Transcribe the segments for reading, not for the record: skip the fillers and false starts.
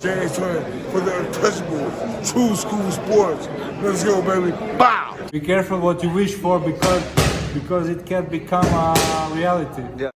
James Turner for the untouchable true school sports. Let's go, baby. Bow! Be careful what you wish for because it can become a reality. Yeah.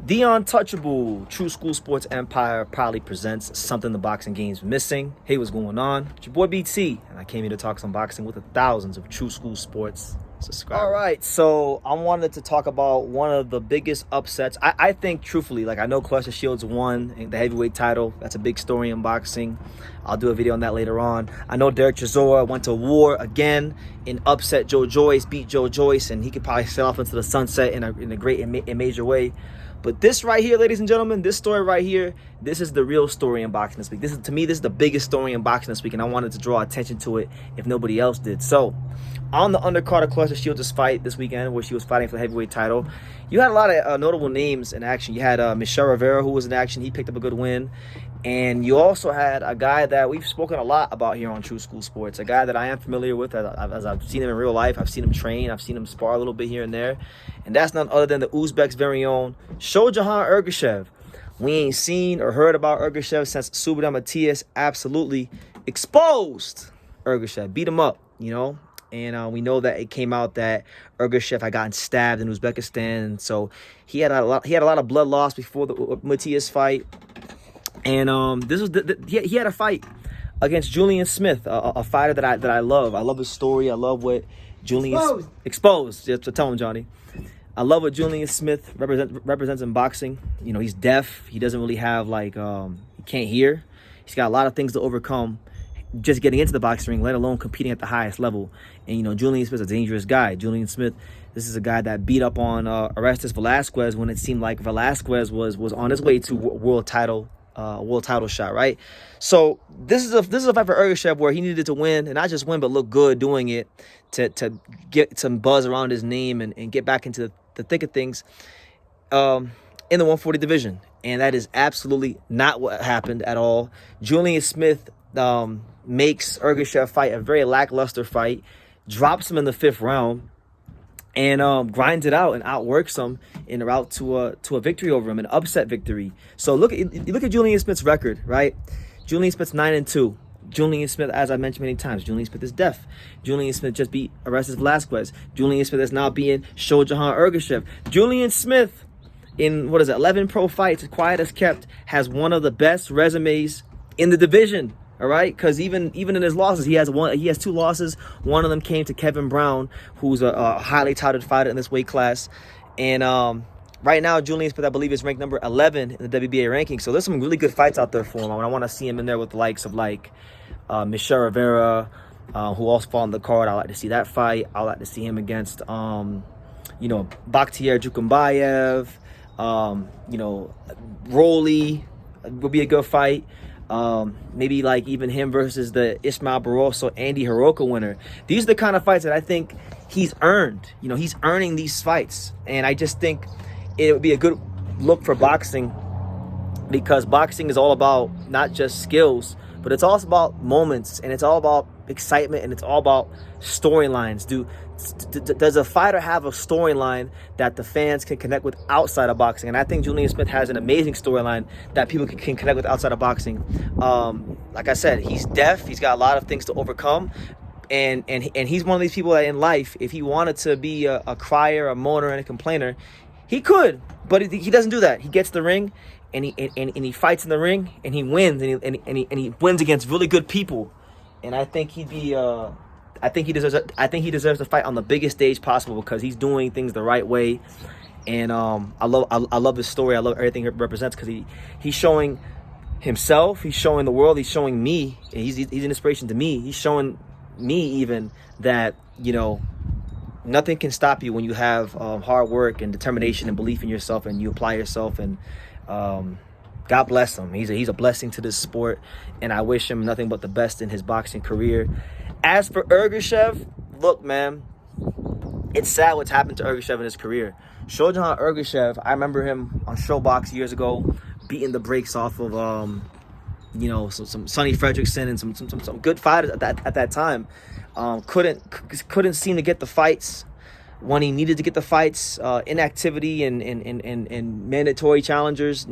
The Untouchable True School Sports Empire proudly presents something the boxing game's missing. Hey, what's going on? It's your boy BT, and I came here to talk some boxing with the thousands of True School Sports subscribers. All right, so I wanted to talk about one of the biggest upsets. I think, truthfully, like I know Claressa Shields won the heavyweight title. That's a big story in boxing. I'll do a video on that later on. I know Derek Chisora went to war again and upset Joe Joyce, beat Joe Joyce, and he could probably sail off into the sunset in a great and major way. But this right here, ladies and gentlemen, this story right here, this is the real story in boxing this week. To me, this is the biggest story in boxing this week, and I wanted to draw attention to it if nobody else did. So, on the undercard of Claressa Shields' fight this weekend, where she was fighting for the heavyweight title, you had a lot of notable names in action. You had Michel Rivera, who was in action. He picked up a good win. And you also had a guy that we've spoken a lot about here on True School Sports, a guy that I am familiar with as I've seen him in real life. I've seen him train. I've seen him spar a little bit here and there. And that's none other than the Uzbek's very own Shojahan Ergashev. We ain't seen or heard about Ergashev since Subodhan Matias absolutely exposed Ergashev, beat him up, you know. And we know that it came out that Ergashev had gotten stabbed in Uzbekistan, and so he had a lot of blood loss before the Matias fight. And this was he had a fight against Julian Smith, a fighter that I love. I love his story. I love what Julian exposed. Just to tell him, Johnny. I love what Julian Smith represents in boxing. You know, he's deaf. He doesn't really have he can't hear. He's got a lot of things to overcome just getting into the boxing ring, let alone competing at the highest level. And you know, Julian Smith's a dangerous guy. Julian Smith, this is a guy that beat up on Orestes Velasquez when it seemed like Velasquez was on his way to world title shot, right? So this is a fight for Ergashev where he needed to win, and not just win, but look good doing it to get some buzz around his name and get back into the thick of things in the 140 division. And that is absolutely not what happened at all. Julian Smith makes Ergashev fight a very lackluster fight, drops him in the 5th round, and grinds it out and outworks him in the route to a victory over him, an upset victory. So look at Julian Smith's record, right? Julian Smith's 9-2. Julian Smith, as I mentioned many times, Julian Smith is deaf. Julian Smith just beat Orestes Velasquez. Julian Smith is now beating Shojahan Ergashev. Julian Smith, in 11 pro fights, quiet as kept, has one of the best resumes in the division. All right, because even in his losses, he has 2 losses. One of them came to Kevin Brown, who's a highly touted fighter in this weight class. And right now, Julian Smith, I believe, is ranked number 11 in the WBA ranking. So there's some really good fights out there for him. I want to see him in there with the likes of Michel Rivera, who also fought on the card. I like to see that fight. I like to see him against Bakhtiar Jukumbayev. Rolly would be a good fight. Maybe even him versus the Ismael Barroso, Andy Hiroko winner. These are the kind of fights that I think he's earned. You know, he's earning these fights. And I just think it would be a good look for boxing, because boxing is all about not just skills, but it's also about moments, and it's all about excitement, and it's all about storylines. Does a fighter have a storyline that the fans can connect with outside of boxing? And I think Julian Smith has an amazing storyline that people can connect with outside of boxing. Like I said, he's deaf. He's got a lot of things to overcome. And he's one of these people that in life, if he wanted to be a crier, a moaner, and a complainer, he could. But he doesn't do that. He gets the ring, and he fights in the ring, and he wins, and he wins against really good people. And I think he deserves to fight on the biggest stage possible, because he's doing things the right way. And I love his story. I love everything it represents, because he's showing himself, he's showing the world, he's showing me, and he's an inspiration to me. He's showing me even that, you know, nothing can stop you when you have hard work and determination and belief in yourself, and you apply yourself. And God bless him. He's a blessing to this sport, and I wish him nothing but the best in his boxing career. As for Ergashev, look, man, it's sad what's happened to Ergashev in his career. Shojahan Ergashev, I remember him on Showbox years ago, beating the brakes off of some Sonny Fredrickson and some good fighters at that time. Couldn't seem to get the fights when he needed to get the fights. Inactivity and mandatory challengers,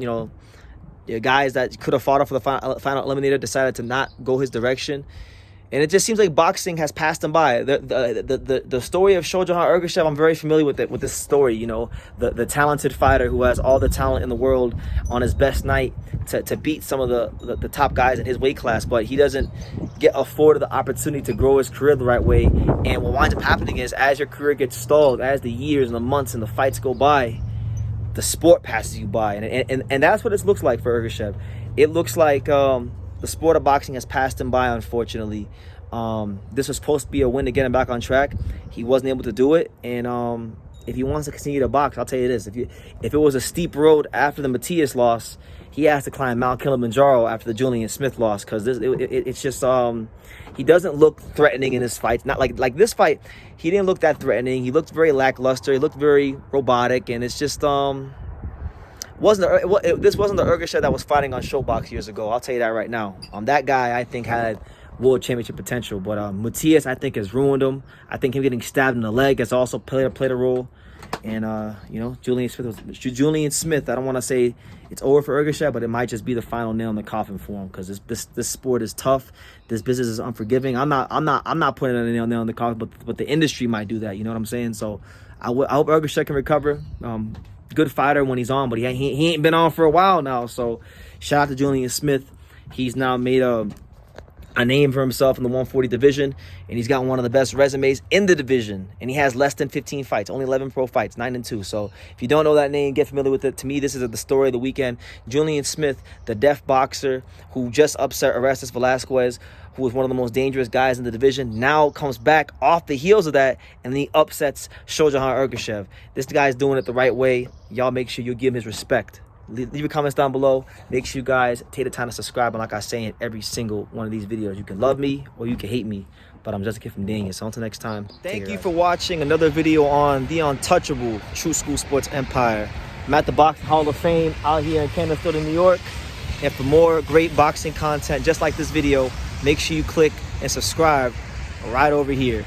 Yeah, guys that could have fought off for the final eliminator decided to not go his direction. And it just seems like boxing has passed him by. The story of Shojahan Ergashev, I'm very familiar with it, with this story. You know, the talented fighter who has all the talent in the world on his best night to beat some of the top guys in his weight class, but he doesn't get afforded the opportunity to grow his career the right way. And what winds up happening is, as your career gets stalled, as the years and the months and the fights go by, the sport passes you by. And that's what it looks like for Ergashev. It looks like the sport of boxing has passed him by, unfortunately. This was supposed to be a win to get him back on track. He wasn't able to do it. And if he wants to continue to box, I'll tell you this. If it was a steep road after the Matias loss, he has to climb Mount Kilimanjaro after the Julian Smith loss. Because it's just, he doesn't look threatening in his fights. Not like this fight, he didn't look that threatening. He looked very lackluster. He looked very robotic. And it's just... this wasn't the Ergashev that was fighting on Showbox years ago. I'll tell you that right now. That guy, I think, had world championship potential, but Matias, I think, has ruined him. I think him getting stabbed in the leg has also played a role. And you know, Julian Smith. I don't want to say it's over for Ergashev, but it might just be the final nail in the coffin for him, because this sport is tough. This business is unforgiving. I'm not putting a nail in the coffin, but the industry might do that. You know what I'm saying? So I hope Ergashev can recover. Good fighter when he's on, but he ain't been on for a while now. So shout out to Julian Smith. He's now made a name for himself in the 140 division, and he's got one of the best resumes in the division, and he has less than 15 fights, only 11 pro fights, 9-2. So if you don't know that name, get familiar with it. To me, this is the story of the weekend. Julian Smith, the deaf boxer who just upset Ergashev Velasquez, who was one of the most dangerous guys in the division, now comes back off the heels of that, and then he upsets Shojahan Ergashev. This guy's doing it the right way. Y'all make sure you give him his respect. Leave your comments down below. Make sure you guys take the time to subscribe. And like I say in every single one of these videos, you can love me or you can hate me, but I'm just a kid from Daniel. So until next time, thank you for watching another video on the untouchable True School Sports Empire. I'm at the Boxing Hall of Fame out here in Canterbury, New York. And for more great boxing content just like this video, make sure you click and subscribe right over here.